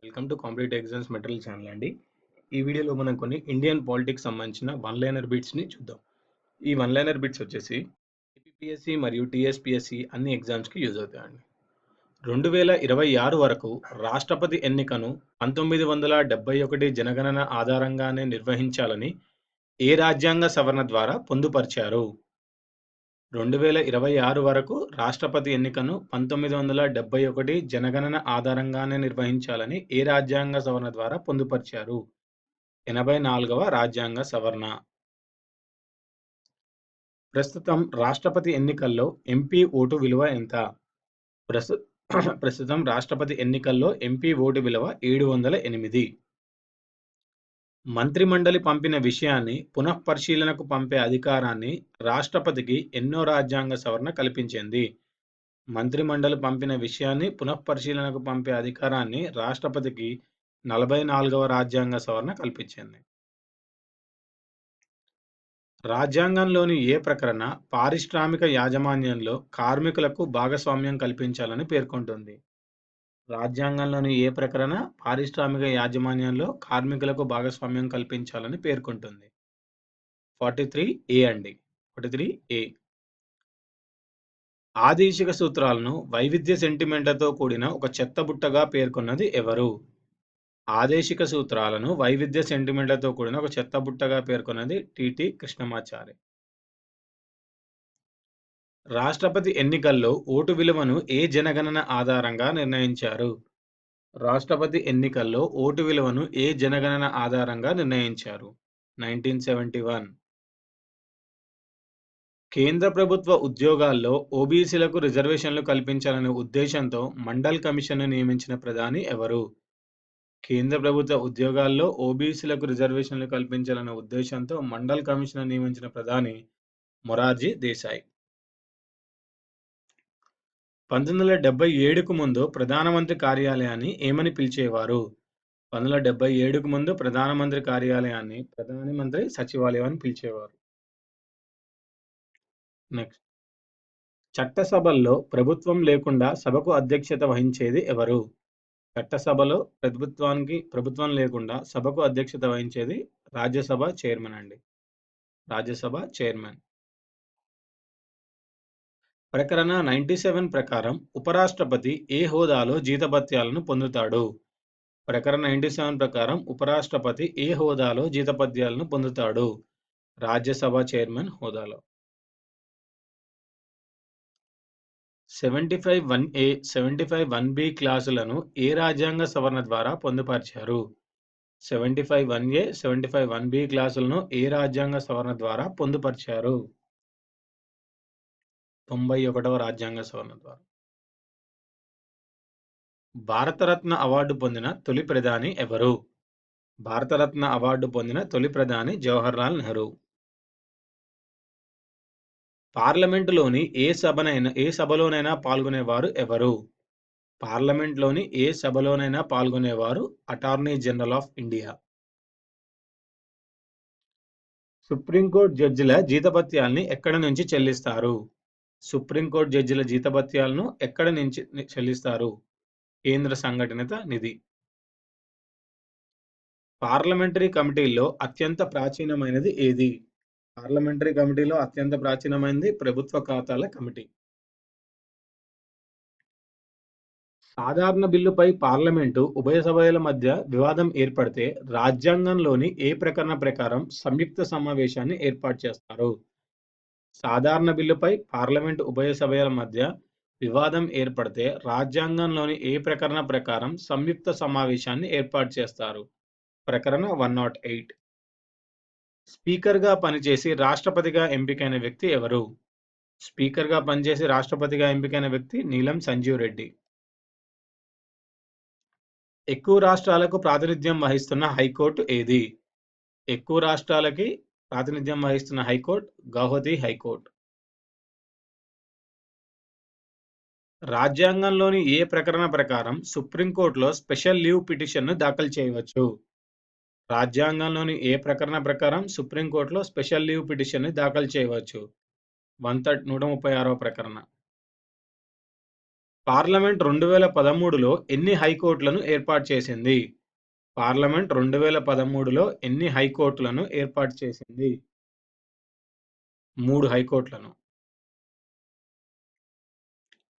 Welcome to competitive exams material channel అండి. ఈ వీడియోలో మనం కొన్ని ఇండియన్ పాలిటిక్స్ సంబంధించిన వన్ లైనర్ బిట్స్ని చూద్దాం. ఈ వన్ లైనర్ బిట్స్ వచ్చేసి ఏపీఎస్సి మరియు టీఎస్పీఎస్సి అన్ని ఎగ్జామ్స్కి యూజ్ అవుతాయండి. 2026 వరకు రాష్ట్రపతి ఎన్నికను 1971 జనగణన ఆధారంగానే నిర్వహించాలని ఏ రాజ్యాంగ సవరణ ద్వారా పొందుపరిచారు? 2026 వరకు రాష్ట్రపతి ఎన్నికను 1971 జనగణన ఆధారంగానే నిర్వహించాలని ఏ రాజ్యాంగ సవరణ ద్వారా పొందుపరిచారు? 84వ రాజ్యాంగ సవరణ. ప్రస్తుతం రాష్ట్రపతి ఎన్నికల్లో ఎంపీ ఓటు విలువ ఎంత? ప్రస్తుతం రాష్ట్రపతి ఎన్నికల్లో ఎంపీ ఓటు విలువ 708. మంత్రిమండలి పంపిన విషయాన్ని పునఃపరిశీలనకు పంపే అధికారాన్ని రాష్ట్రపతికి ఎన్నో రాజ్యాంగ సవరణ కల్పించింది? మంత్రిమండలి పంపిన విషయాన్ని పునఃపరిశీలనకు పంపే అధికారాన్ని రాష్ట్రపతికి 44వ రాజ్యాంగ సవరణ కల్పించింది. రాజ్యాంగంలోని ఏ ప్రకరణ పారిశ్రామిక యాజమాన్యంలో కార్మికులకు భాగస్వామ్యం కల్పించాలని పేర్కొంటుంది? రాజ్యాంగంలోని ఏ ప్రకరణ పారిశ్రామిక యాజమాన్యంలో కార్మికులకు భాగస్వామ్యం కల్పించాలని పేర్కొంటుంది? 43A అండి. 43A. ఆదేశిక సూత్రాలను వైవిధ్య సెంటిమెంట్లతో కూడిన ఒక చెత్తబుట్టగా పేర్కొన్నది ఎవరు? ఆదేశిక సూత్రాలను వైవిధ్య సెంటిమెంట్లతో కూడిన ఒక చెత్తబుట్టగా పేర్కొన్నది టిటి కృష్ణమాచారి. రాష్ట్రపతి ఎన్నికల్లో ఓటు విలువను ఏ జనగణన ఆధారంగా నిర్ణయించారు? రాష్ట్రపతి ఎన్నికల్లో ఓటు విలువను ఏ జనగణన ఆధారంగా నిర్ణయించారు? 1971. కేంద్ర ప్రభుత్వ ఉద్యోగాల్లో ఓబీసీలకు రిజర్వేషన్లు కల్పించాలనే ఉద్దేశంతో మండల్ కమిషన్ను నియమించిన ప్రధాని ఎవరు? కేంద్ర ప్రభుత్వ ఉద్యోగాల్లో ఓబీసీలకు రిజర్వేషన్లు కల్పించాలనే ఉద్దేశంతో మండల్ కమిషన్ను నియమించిన ప్రధాని మొరార్జీ దేశాయ్. 1977కు ముందు ప్రధానమంత్రి కార్యాలయాన్ని ఏమని పిలిచేవారు? 1977కు ముందు ప్రధానమంత్రి కార్యాలయాన్ని ప్రధానమంత్రి సచివాలయం అని పిలిచేవారు. నెక్స్ట్, చట్టసభల్లో ప్రభుత్వం లేకుండా సభకు అధ్యక్షత వహించేది ఎవరు? చట్టసభలో ప్రభుత్వం లేకుండా సభకు అధ్యక్షత వహించేది రాజ్యసభ చైర్మన్ అండి. రాజ్యసభ చైర్మన్. ప్రకరణ 97 ప్రకారం ఉపరాష్ట్రపతి ఏ హోదాలో జీతభత్యాలను పొందుతాడు? ప్రకరణ 97 ప్రకారం ఉపరాష్ట్రపతి ఏ హోదాలో జీతభత్యాలను పొందుతాడు? రాజ్యసభ చైర్మన్ హోదాలో. 75(1)A, 75(1)B క్లాసులను ఏ రాజ్యాంగ సవరణ ద్వారా పొందుపరిచారు? 75(1)A, 75(1)B క్లాసులను ఏ రాజ్యాంగ సవరణ ద్వారా పొందుపరిచారు? 91వ రాజ్యాంగ సవరణ ద్వారా. భారతరత్న అవార్డు పొందిన తొలి ప్రధాని ఎవరు? భారతరత్న అవార్డు పొందిన తొలి ప్రధాని జవహర్లాల్ నెహ్రూ. పార్లమెంటులోని ఏ సభలోనైనా పాల్గొనేవారు ఎవరు? పార్లమెంట్లోని ఏ సభలోనైనా పాల్గొనేవారు attorney general of India. Supreme court జడ్జిల జీతభత్యాల్ని ఎక్కడి నుంచి చెల్లిస్తారు? సుప్రీంకోర్టు జడ్జిల జీతభత్యాలను ఎక్కడి నుంచి చెల్లిస్తారు? కేంద్ర సంఘటిత నిధి. పార్లమెంటరీ కమిటీల్లో అత్యంత ప్రాచీనమైనది ఏది? పార్లమెంటరీ కమిటీలో అత్యంత ప్రాచీనమైనది ప్రభుత్వ ఖాతాల కమిటీ. సాధారణ బిల్లుపై పార్లమెంటు ఉభయ సభల మధ్య వివాదం ఏర్పడితే రాజ్యాంగంలోని ఏ ప్రకరణ ప్రకారం సంయుక్త సమావేశాన్ని ఏర్పాటు చేస్తారు? సాధారణ బిల్లుపై పార్లమెంటు ఉభయ సభల మధ్య వివాదం ఏర్పడితే రాజ్యాంగంలోని ఏ ప్రకరణ ప్రకారం సంయుక్త సమావేశాన్ని ఏర్పాటు చేస్తారు? ప్రకరణ 108. స్పీకర్గా పనిచేసి రాష్ట్రపతిగా ఎంపికైన వ్యక్తి ఎవరు? స్పీకర్గా పనిచేసి రాష్ట్రపతిగా ఎంపికైన వ్యక్తి నీలం సంజీవ్ రెడ్డి. ఎక్కువ రాష్ట్రాలకు ప్రాతినిధ్యం వహిస్తున్న హైకోర్టు ఏది? ఎక్కువ రాష్ట్రాలకి ప్రాతినిధ్యం వహిస్తున్న హైకోర్టు గౌహతి హైకోర్టు. రాజ్యాంగంలోని ఏ ప్రకరణ ప్రకారం సుప్రీంకోర్టులో స్పెషల్ లీవ్ పిటిషన్ను దాఖలు చేయవచ్చు? రాజ్యాంగంలోని ఏ ప్రకరణ ప్రకారం సుప్రీంకోర్టులో స్పెషల్ లీవ్ పిటిషన్ని దాఖలు చేయవచ్చు? 136వ ప్రకరణ. పార్లమెంట్ 2013లో ఎన్ని హైకోర్టులను ఏర్పాటు చేసింది? పార్లమెంట్ 2013లో ఎన్ని హైకోర్టులను ఏర్పాటు చేసింది? 3 హైకోర్టులను.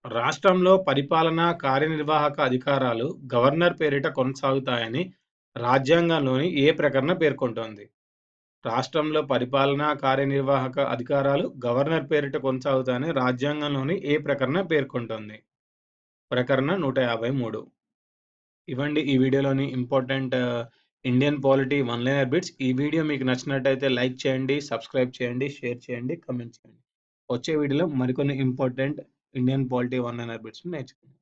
రాష్ట్రంలో పరిపాలనా, కార్యనిర్వాహక అధికారాలు గవర్నర్ పేరిట కొనసాగుతాయని రాజ్యాంగంలోని ఏ ప్రకటన పేర్కొంటోంది? రాష్ట్రంలో పరిపాలనా, కార్యనిర్వాహక అధికారాలు గవర్నర్ పేరిట కొనసాగుతాయని రాజ్యాంగంలోని ఏ ప్రకటన పేర్కొంటోంది? ప్రకరణ 153. ఇవండి ఈ వీడియోలోని important Indian polity one liner bits. ఈ వీడియో మీకు నచ్చినట్టయితే లైక్ చేయండి, సబ్స్క్రైబ్ చేయండి, షేర్ చేయండి, కామెంట్ చేయండి. వచ్చే వీడియోలో మరికొన్ని important Indian polity one liner bits నేర్చుకుందాం.